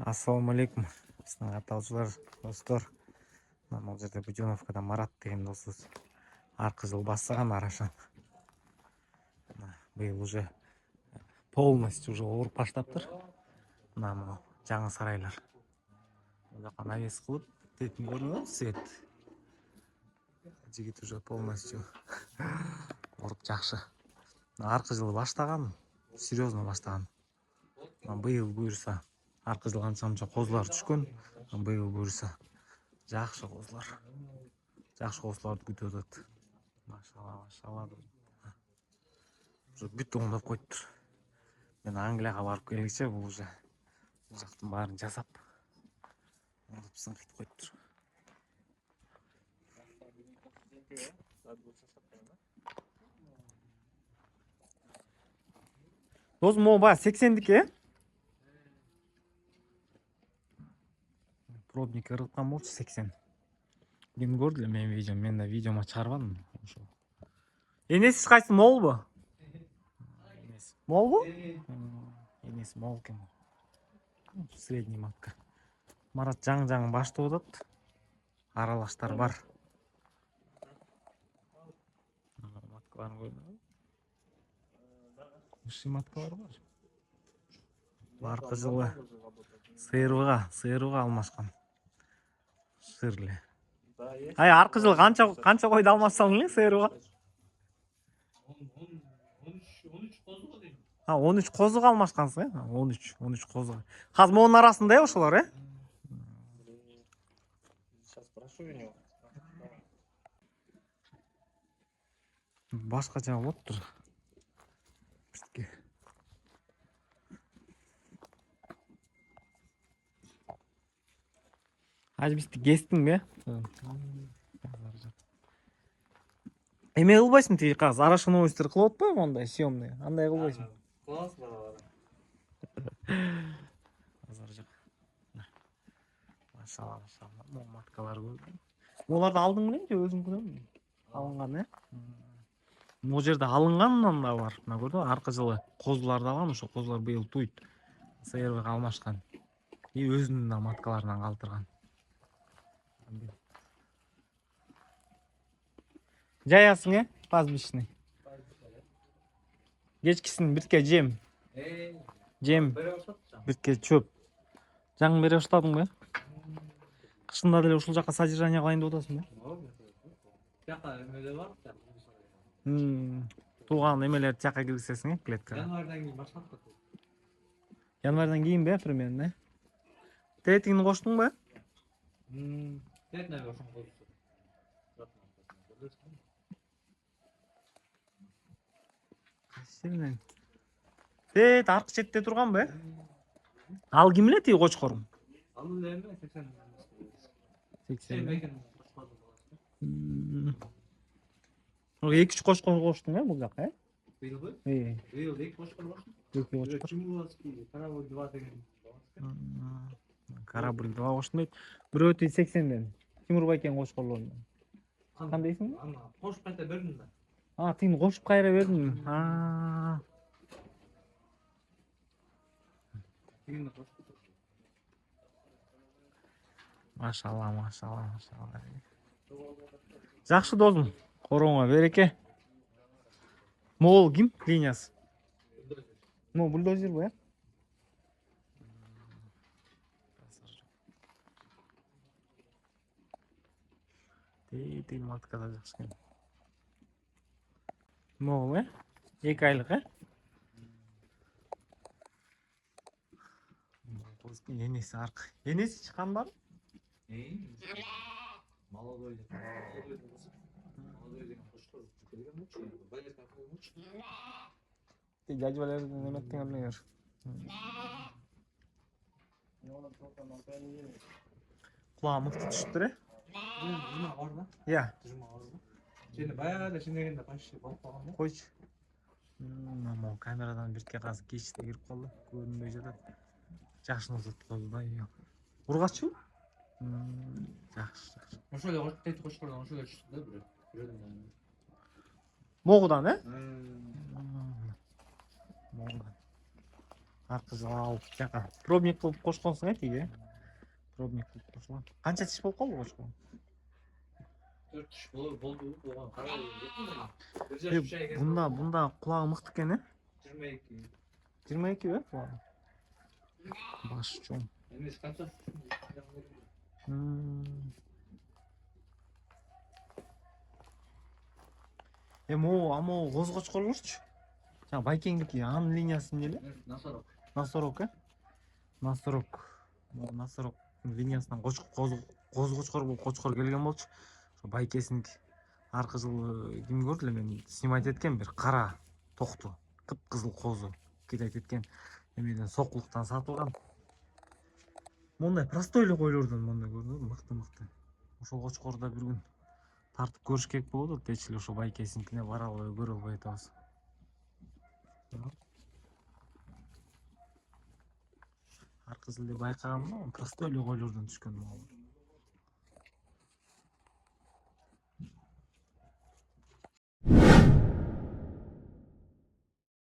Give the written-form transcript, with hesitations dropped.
Ассаламу алейкум. Біздің атаушылар, достар. Бұл жерде Буденовкада Марат деген досыз. Арқы жыл бастаған арашан. Биыл уже полностью уже орып баштаптыр. Мына жаңа сарайлар. Бұл жаққа навес қылып, тетін көрінеді свет. Жігіт уже полностью орып жақшы. Арқы жылы баштаған, серьезно баштаған. Биыл бұйырса, арқы жыл қанша қозылар түшкөн. Биыл бұйырса, жақшы қозылар. Жақшы қозыларды күтіп өтеді. Машалла. Уже бүт оңдап қойып тұр. Мен Англияға барып келгенше бұл уже бұл жақтың барын жасап оңдап сыңғитып қойып тұр. Досым, ол бая 80-дікі, пробник ырғытқан болшы 80. Мен көрдім, мен де видеома шығарғаным. Енесі қайсы, мол бұ? Мол бұ? Енесі мол кен. Средний матка. Марат жаң башты одат. Аралаштар бар. Маткаларын көрді. Үші маткалар бар. Арқы жылы сыйырға алмашқан. Сырлы. Ай, арқы жылы қанша қойды алмашсалың, сыйырға? 13 қозыға алмашқансың, 13 қозыға. Қазір оның арасында ошолар, Сейчас спрошу у него. Башқача болып тұр. Ажбисті кестің бе? Эме қылбайсың тей қаз, арашын ойыстыр қылып отпай ондай съемный, андай қылбайсың. Класс бар. Азар жақ. Машалла, мол маткалар көрдім. Оларды алдың білем, же өзің көрем? Алынған, Бұл жерде алынғаннан да бар. Мына көрді, арқы жылы қозыларды алған, ошо қозылар биыл туйт. Сыйырға алмашқан. И өзінің да маткаларынан қалтырған. Жаясың, пазбишный. Кечкісін бітке жем. Жем. Бітке чөп. Жаңын бере ұштадың бе? Қышында деле ушул жаққа содержание қылайын деп отырсың бе? Жаққа эмелер бар. Туған эмелерді жаққа кіргізесің, клеткаға. Январдан кейін баштап. Январдан кейін бе, примерно? Тетігін қоштың бе? Тетіне қошын қойды. Тет арқы шетте тұрған бе? Ал кімле тей қошқорың? Ал үлеме 80. 80. 2-3 қошқор қоштың, бұл жаққа, Биыл бе? Биыл 2 қошқор қоштың. 2 қошқор. Чемуровский, Корабль 2 деген. Корабль 2 қоштың дейді. Бір өте 80-ден. Тимур Байкен қошқорларынан. Қандайсың? Қошып қайта бердім да. Тиін қошып қайра бердің. Машалла. Жақшы досым, қорыңа береке. Мол кім линиясы? Бульдозер бе? Тей маткада жақсы кен. Мол, 2 айлық, Енесі арқы. Енесі шыққан бар? Молодой деген қошқор жүкелген мұчы. Байырқа қой мұчы. Жажбалерді неметтің әлмегер. Құлаға мұқты түшіттір, Жүма бар да? Иә. Жүма бар да? Сені баяғыда шынегенде почти болып қалған да? Қойшы. Камерадан біртке қазы кешісте кіріп қалды. Көрінбей жатады. Жақшын ұзатып қалды да. Ұрғашы? Жақшы. Ошоле қошқордан ошоле түшті да бір. Моғудан, Моғудан. ар кызыл алып жака пробник кылып кошконсуң тиги. Пробник кылып кошкон. Канча тиш болуп калды кошкон? 4 tuş boldu. Oğlan karar verdi. Bir şey geldi. Bunda кулагы мыкты экен, 22. 22 бе кулагы? Баш чоң. Эмес канча? Могу коз кочкорлорчу. Жаңа Байкеңдики анын линиясын эле. Насарок. Носорог, Носорог. Носорог линиясынан коз кочкор болуп кочкор келген болчу. Ошо Байкесиники. Аркы жылы ким көрдү эле мен снимать эткен бир кара токту. Кыпкызыл козу кидайт эткен. Эмеден сокулуктан сатылган. Мондай простой эле койлордон мондай көрдүңбү? Мыкты. Ошол кочкорду да бир күн тартып көрүш керек болот дечи эле ошо Байкесиникине бара албай көрө албай атабыз. Ар кызыл деп байкаганмын, простой эле койлордон түшкөн могу.